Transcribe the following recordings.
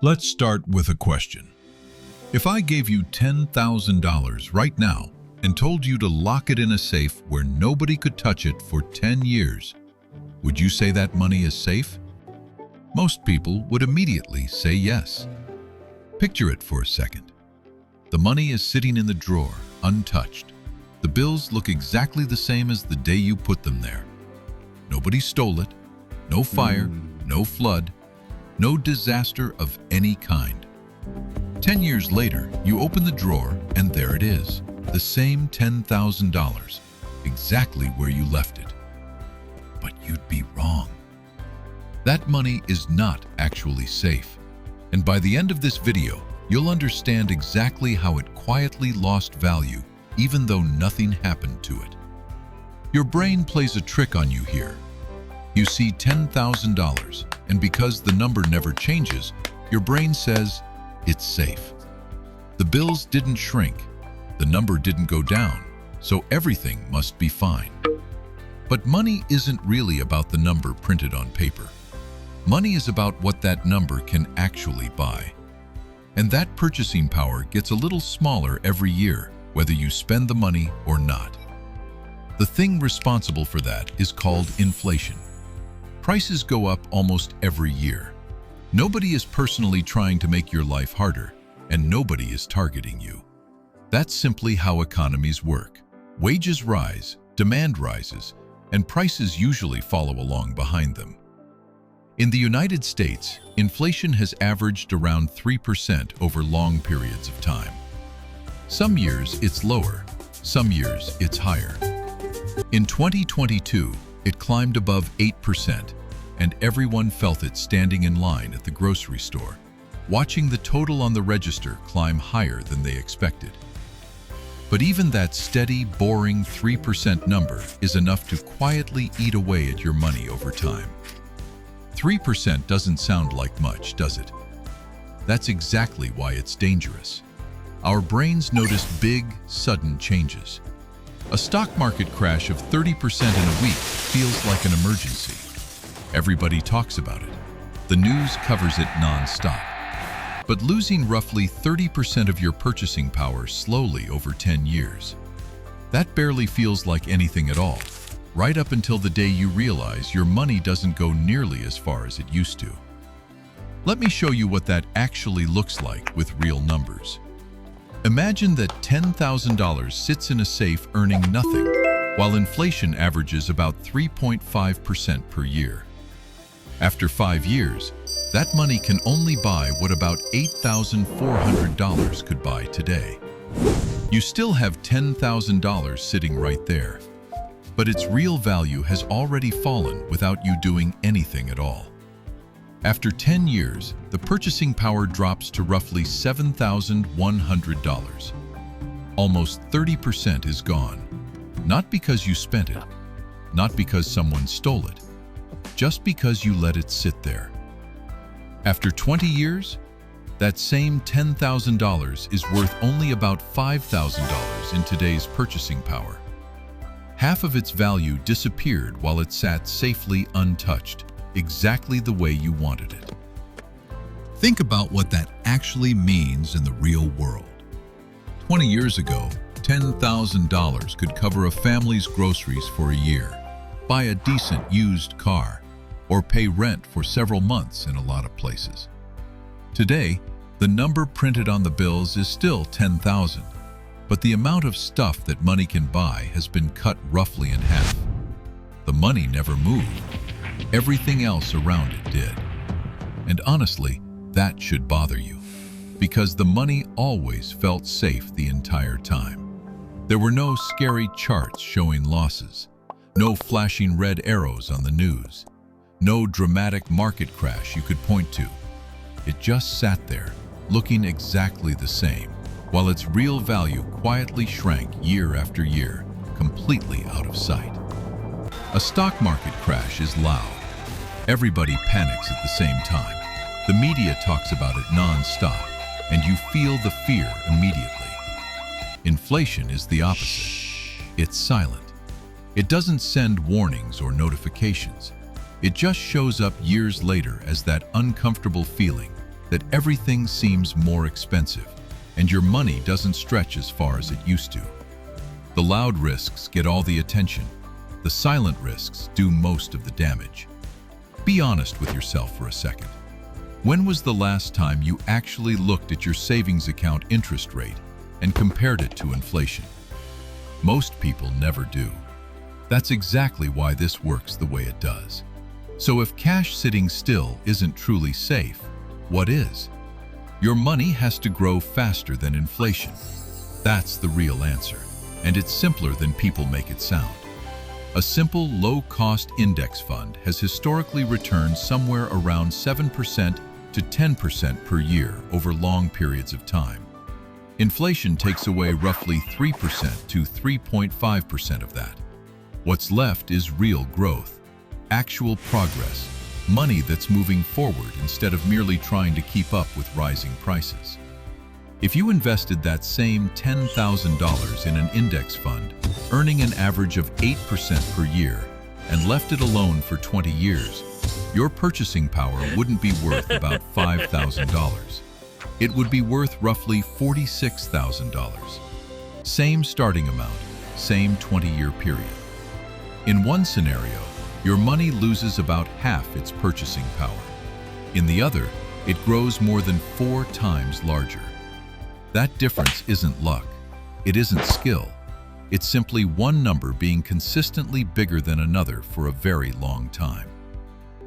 Let's start with a question. If I gave you $10,000 right now and told you to lock it in a safe where nobody could touch it for 10 years, would you say that money is safe? Most people would immediately say yes. Picture it for a second. The money is sitting in the drawer, untouched. The bills look exactly the same as the day you put them there. Nobody stole it. No fire, no flood, no disaster of any kind. 10 years later, you open the drawer and there it is, the same $10,000, exactly where you left it. But you'd be wrong. That money is not actually safe. And by the end of this video, you'll understand exactly how it quietly lost value, even though nothing happened to it. Your brain plays a trick on you here. You see $10,000, and because the number never changes, your brain says, it's safe. The bills didn't shrink, the number didn't go down, so everything must be fine. But money isn't really about the number printed on paper. Money is about what that number can actually buy. And that purchasing power gets a little smaller every year, whether you spend the money or not. The thing responsible for that is called inflation. Prices go up almost every year. Nobody is personally trying to make your life harder, and nobody is targeting you. That's simply how economies work. Wages rise, demand rises, and prices usually follow along behind them. In the United States, inflation has averaged around 3% over long periods of time. Some years it's lower, some years it's higher. In 2022, it climbed above 8%, and everyone felt it standing in line at the grocery store, watching the total on the register climb higher than they expected. But even that steady, boring 3% number is enough to quietly eat away at your money over time. 3% doesn't sound like much, does it? That's exactly why it's dangerous. Our brains notice big, sudden changes. A stock market crash of 30% in a week feels like an emergency. Everybody talks about it. The news covers it non-stop. But losing roughly 30% of your purchasing power slowly over 10 years, that barely feels like anything at all, right up until the day you realize your money doesn't go nearly as far as it used to. Let me show you what that actually looks like with real numbers. Imagine that $10,000 sits in a safe earning nothing, while inflation averages about 3.5% per year. After 5 years, that money can only buy what about $8,400 could buy today. You still have $10,000 sitting right there, but its real value has already fallen without you doing anything at all. After 10 years, the purchasing power drops to roughly $7,100. Almost 30% is gone, not because you spent it, not because someone stole it, just because you let it sit there. After 20 years, that same $10,000 is worth only about $5,000 in today's purchasing power. Half of its value disappeared while it sat safely untouched, exactly the way you wanted it. Think about what that actually means in the real world. 20 years ago, $10,000 could cover a family's groceries for a year, buy a decent used car, or pay rent for several months in a lot of places. Today, the number printed on the bills is still 10,000, but the amount of stuff that money can buy has been cut roughly in half. The money never moved. Everything else around it did. And honestly, that should bother you, because the money always felt safe the entire time. There were no scary charts showing losses, no flashing red arrows on the news, no dramatic market crash you could point to. It just sat there, looking exactly the same, while its real value quietly shrank year after year, completely out of sight. A stock market crash is loud. Everybody panics at the same time. The media talks about it non-stop, and you feel the fear immediately. Inflation is the opposite. It's silent. It doesn't send warnings or notifications. It just shows up years later as that uncomfortable feeling that everything seems more expensive, and your money doesn't stretch as far as it used to. The loud risks get all the attention. The silent risks do most of the damage. Be honest with yourself for a second. When was the last time you actually looked at your savings account interest rate and compared it to inflation? Most people never do. That's exactly why this works the way it does. So if cash sitting still isn't truly safe, what is? Your money has to grow faster than inflation. That's the real answer, and it's simpler than people make it sound. A simple, low-cost index fund has historically returned somewhere around 7% to 10% per year over long periods of time. Inflation takes away roughly 3% to 3.5% of that. What's left is real growth, actual progress, money that's moving forward instead of merely trying to keep up with rising prices. If you invested that same $10,000 in an index fund, earning an average of 8% per year, and left it alone for 20 years, your purchasing power wouldn't be worth about $5,000. It would be worth roughly $46,000. Same starting amount, same 20-year period. In one scenario, your money loses about half its purchasing power. In the other, it grows more than 4 times larger. That difference isn't luck. It isn't skill. It's simply one number being consistently bigger than another for a very long time.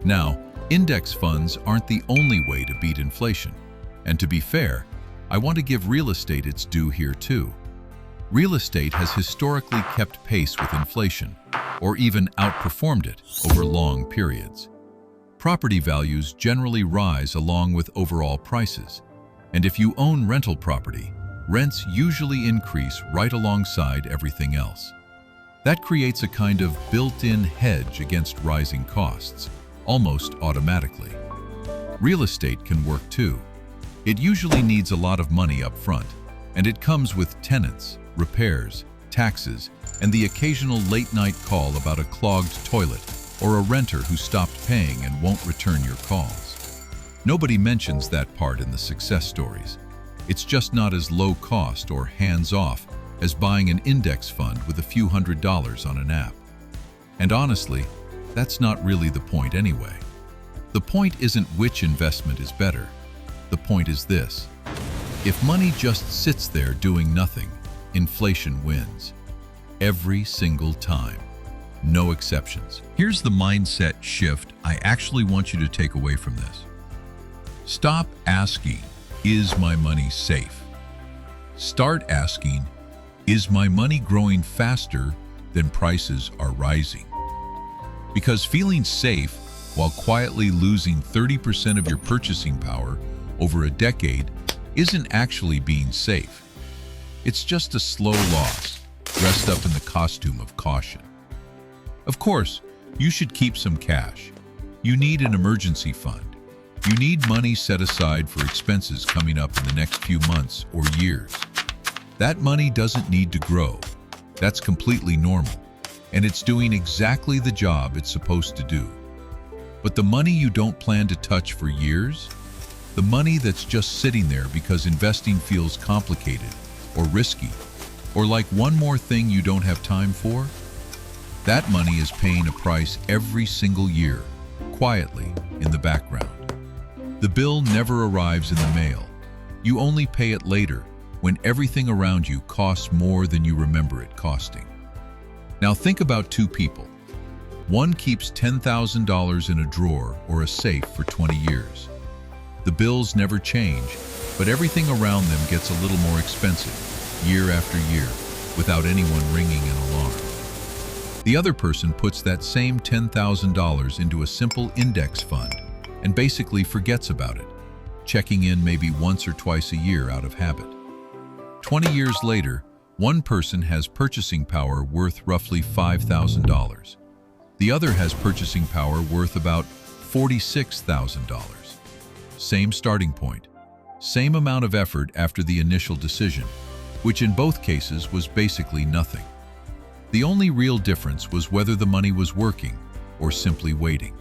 Now, index funds aren't the only way to beat inflation. And to be fair, I want to give real estate its due here too. Real estate has historically kept pace with inflation, or even outperformed it over long periods. Property values generally rise along with overall prices. And if you own rental property, rents usually increase right alongside everything else. That creates a kind of built-in hedge against rising costs, almost automatically. Real estate can work too. It usually needs a lot of money up front, and it comes with tenants, repairs, taxes, and the occasional late-night call about a clogged toilet or a renter who stopped paying and won't return your calls. Nobody mentions that part in the success stories. It's just not as low cost or hands-off as buying an index fund with a few $100s on an app. And honestly, that's not really the point anyway. The point isn't which investment is better. The point is this: if money just sits there doing nothing, inflation wins. Every single time. No exceptions. Here's the mindset shift I actually want you to take away from this. Stop asking, is my money safe? Start asking, is my money growing faster than prices are rising? Because feeling safe while quietly losing 30% of your purchasing power over a decade isn't actually being safe. It's just a slow loss, dressed up in the costume of caution. Of course, you should keep some cash. You need an emergency fund. You need money set aside for expenses coming up in the next few months or years. That money doesn't need to grow. That's completely normal, and it's doing exactly the job it's supposed to do. But the money you don't plan to touch for years, the money that's just sitting there because investing feels complicated or risky, or like one more thing you don't have time for, that money is paying a price every single year, quietly in the background. The bill never arrives in the mail. You only pay it later, when everything around you costs more than you remember it costing. Now think about 2 people. One keeps $10,000 in a drawer or a safe for 20 years. The bills never change, but everything around them gets a little more expensive, year after year, without anyone ringing an alarm. The other person puts that same $10,000 into a simple index fund and basically forgets about it, checking in maybe once or twice a year out of habit. 20 years later, one person has purchasing power worth roughly $5,000. The other has purchasing power worth about $46,000. Same starting point, same amount of effort after the initial decision, which in both cases was basically nothing. The only real difference was whether the money was working or simply waiting.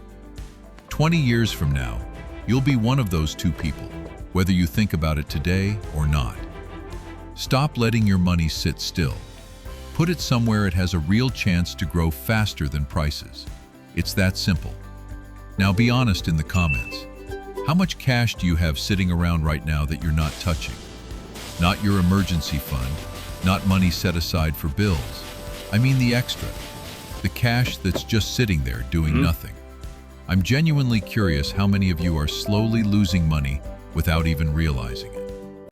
20 years from now, you'll be one of those 2 people, whether you think about it today or not. Stop letting your money sit still. Put it somewhere it has a real chance to grow faster than prices. It's that simple. Now be honest in the comments. How much cash do you have sitting around right now that you're not touching? Not your emergency fund, not money set aside for bills. I mean the extra, the cash that's just sitting there doing nothing. I'm genuinely curious how many of you are slowly losing money without even realizing it.